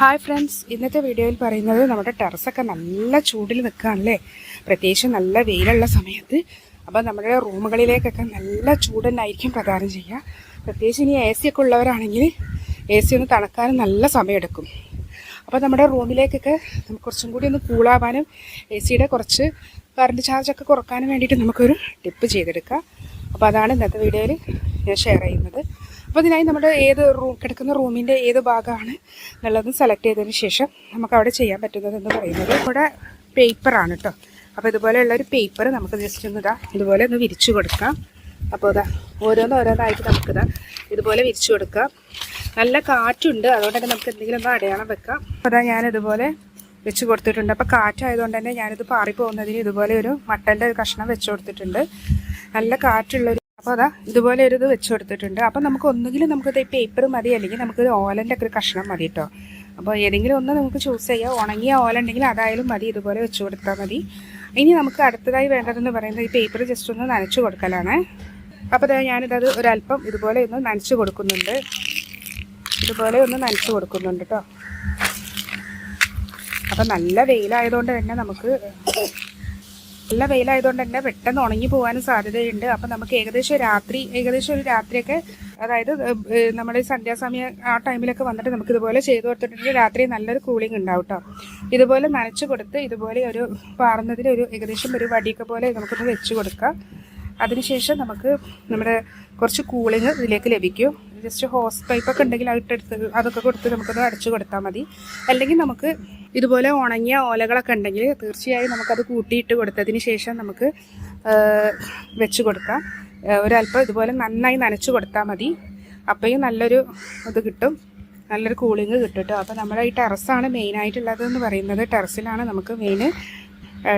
Hi friends, ഇന്നത്തെ വീഡിയോയിൽ പറയുന്നത് നമ്മുടെ ടെറസൊക്കെ നല്ല ചൂടിൽ നിൽക്കുകയാണല്ലേ. പ്രത്യേകിച്ച് നല്ല വെയിലുള്ള സമയത്ത്. അപ്പോൾ നമ്മുടെ റൂമുകളിലേക്കൊക്കെ നല്ല ചൂട് തന്നെയായിരിക്കും പ്രദാനം ചെയ്യുക. പ്രത്യേകിച്ച് ഇനി എ സി ഒക്കെ ഉള്ളവരാണെങ്കിൽ എ സി ഒന്ന് തണുക്കാനും നല്ല സമയമെടുക്കും. അപ്പോൾ നമ്മുടെ റൂമിലേക്കൊക്കെ കുറച്ചും കൂടി ഒന്ന് കൂളാവാനും എ സിയുടെ കുറച്ച് കറണ്ട് ചാർജൊക്കെ കുറക്കാനും വേണ്ടിയിട്ട് നമുക്കൊരു ടിപ്പ് ചെയ്തെടുക്കാം. അപ്പോൾ അതാണ് ഇന്നത്തെ വീഡിയോയിൽ ഞാൻ ഷെയർ ചെയ്യുന്നത്. അപ്പോൾ ഇതിനായി നമ്മുടെ കിടക്കുന്ന റൂമിൻ്റെ ഏത് ഭാഗമാണ് എന്നുള്ളത് സെലക്ട് ചെയ്തതിന് ശേഷം നമുക്ക് അവിടെ ചെയ്യാൻ പറ്റുന്നതെന്ന് പറയുന്നത് ഇവിടെ പേപ്പറാണ് കേട്ടോ. അപ്പോൾ ഇതുപോലെയുള്ളൊരു പേപ്പർ നമുക്ക് ജസ്റ്റ് ഒന്ന് ഇതുപോലെ ഒന്ന് വിരിച്ചു കൊടുക്കാം. അപ്പോൾ ഓരോന്നായിട്ട് നമുക്കിതാ ഇതുപോലെ വിരിച്ചു കൊടുക്കാം. നല്ല കാറ്റുണ്ട്, അതുകൊണ്ട് തന്നെ നമുക്ക് എന്തെങ്കിലും ഒന്ന് അടയാളം വെക്കാം. അപ്പോൾ ഞാനിതുപോലെ വെച്ച് കൊടുത്തിട്ടുണ്ട്. അപ്പോൾ കാറ്റായതുകൊണ്ട് തന്നെ ഞാനിത് പാറിപ്പോകുന്നതിന് ഇതുപോലെ ഒരു മട്ടൻ്റെ ഒരു കഷ്ണം വെച്ച് കൊടുത്തിട്ടുണ്ട്. നല്ല കാറ്റുള്ളൊരു അപ്പോൾ ഇതുപോലെ ഒരു ഇത് വെച്ച് കൊടുത്തിട്ടുണ്ട്. അപ്പോൾ നമുക്ക് ഒന്നുകിലും നമുക്കിത് പേപ്പർ മതി, അല്ലെങ്കിൽ നമുക്കൊരു ഓലൻ്റെ ഒക്കെ ഒരു കഷ്ണം മതി കേട്ടോ. അപ്പോൾ ഏതെങ്കിലും ഒന്ന് നമുക്ക് ചൂസ് ചെയ്യാം. ഉണങ്ങിയ ഓല ഉണ്ടെങ്കിൽ അതായാലും മതി, ഇതുപോലെ വെച്ച് കൊടുത്താൽ മതി. ഇനി നമുക്ക് അടുത്തതായി വേണ്ടതെന്ന് പറയുന്നത് ഈ പേപ്പർ ജസ്റ്റ് ഒന്ന് നനച്ച് കൊടുക്കലാണ്. അപ്പോൾ ഞാനിതത് ഒരല്പം ഇതുപോലെ ഒന്ന് നനച്ച് കൊടുക്കുന്നുണ്ട്. ഇതുപോലെ ഒന്ന് നനച്ച് കൊടുക്കുന്നുണ്ട് കേട്ടോ. അപ്പോൾ നല്ല വെയിലായതുകൊണ്ട് തന്നെ പെട്ടെന്ന് ഉണങ്ങി പോകാനും സാധ്യതയുണ്ട്. അപ്പം നമുക്ക് ഏകദേശം ഒരു രാത്രിയൊക്കെ, അതായത് നമ്മുടെ സന്ധ്യാസമയം ആ ടൈമിലൊക്കെ വന്നിട്ട് നമുക്ക് ഇതുപോലെ ചെയ്ത് കൊടുത്തിട്ടുണ്ടെങ്കിൽ രാത്രി നല്ലൊരു കൂളിംഗ് ഉണ്ടാവും കേട്ടോ. ഇതുപോലെ നനച്ച് കൊടുത്ത് ഇതുപോലെ ഒരു പാറുന്നതിന് ഏകദേശം ഒരു വടിയൊക്കെ പോലെ നമുക്കൊന്ന് വെച്ച് കൊടുക്കാം. അതിനുശേഷം നമുക്ക് നമ്മുടെ കുറച്ച് കൂളിംഗ് ഇതിലേക്ക് ലഭിക്കും. ജസ്റ്റ് ഹോസ് പൈപ്പൊക്കെ ഉണ്ടെങ്കിൽ അതൊക്കെ കൊടുത്ത് നമുക്കൊന്ന് അടച്ചു കൊടുത്താൽ മതി. അല്ലെങ്കിൽ നമുക്ക് ഇതുപോലെ ഉണങ്ങിയ ഓലകളൊക്കെ ഉണ്ടെങ്കിൽ തീർച്ചയായും നമുക്കത് കൂട്ടിയിട്ട് കൊടുത്തതിന് ശേഷം നമുക്ക് വെച്ച് കൊടുക്കാം. ഒരല്പം ഇതുപോലെ നന്നായി നനച്ച് കൊടുത്താൽ മതി. അപ്പോഴും നല്ലൊരു ഇത് കിട്ടും, നല്ലൊരു കൂളിംഗ് കിട്ടും കേട്ടോ. അപ്പോൾ നമ്മുടെ ഈ ടെറസാണ് മെയിനായിട്ടുള്ളതെന്ന് പറയുന്നത്. ടെറസിലാണ് നമുക്ക്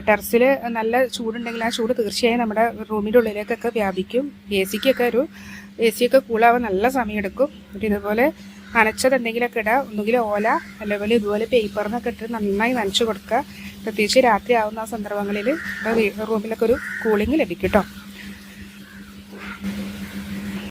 ടെറസിൽ നല്ല ചൂടുണ്ടെങ്കിൽ ആ ചൂട് തീർച്ചയായും നമ്മുടെ റൂമിൻ്റെ ഉള്ളിലേക്കൊക്കെ വ്യാപിക്കും. എ സിയൊക്കെ കൂളാവാൻ നല്ല സമയമെടുക്കും. എന്നിട്ട് ഇതുപോലെ നനച്ചതെന്തെങ്കിലുമൊക്കെ ഇടുക. ഒന്നുകിൽ ഓല അല്ലെങ്കിൽ ഇതുപോലെ പേപ്പറിനൊക്കെ ഇട്ട് നന്നായി നനച്ച് കൊടുക്കുക. പ്രത്യേകിച്ച് രാത്രി ആവുന്ന ആ സന്ദർഭങ്ങളിൽ റൂമിലൊക്കെ ഒരു കൂളിംഗ് ലഭിക്കും കേട്ടോ.